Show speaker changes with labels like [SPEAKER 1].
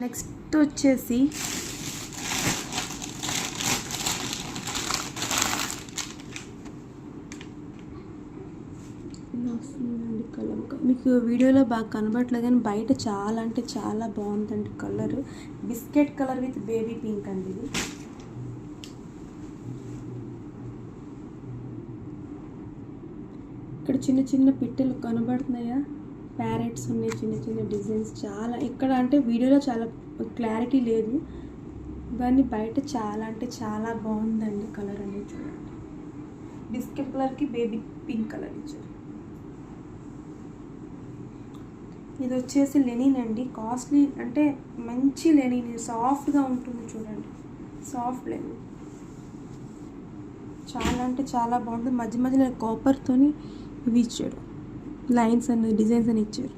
[SPEAKER 1] Next వచ్చేసి వస్తుందండి colour. మీకు వీడియోలో బాగా కనబడట్లేదు కానీ బయట చాలా అంటే చాలా బాగుందండి colour. Biscuit colour with baby pink అండి ఇది. ఇక్కడ చిన్న చిన్న పిట్టలు కనబడుతున్నాయా, ప్యారెట్స్ ఉన్నాయి, చిన్న చిన్న డిజైన్స్. చాలా ఇక్కడ అంటే వీడియోలో చాలా క్లారిటీ లేదు కానీ బయట చాలా అంటే చాలా బాగుందండి కలర్ అనేది. చూడండి, బిస్కెట్ కలర్కి బేబీ పింక్ కలర్ ఇచ్చారు. ఇది వచ్చేసి లెనిన్ అండి, కాస్ట్లీ అంటే మంచి లెనిన్, సాఫ్ట్గా ఉంటుంది. చూడండి, సాఫ్ట్ లెనిన్ చాలా అంటే చాలా బాగుంటుంది. మధ్య మధ్యలో కాపర్తోని ఇవి ఇచ్చాడు, లైన్స్ అని డిజైన్స్ అని ఇచ్చారు.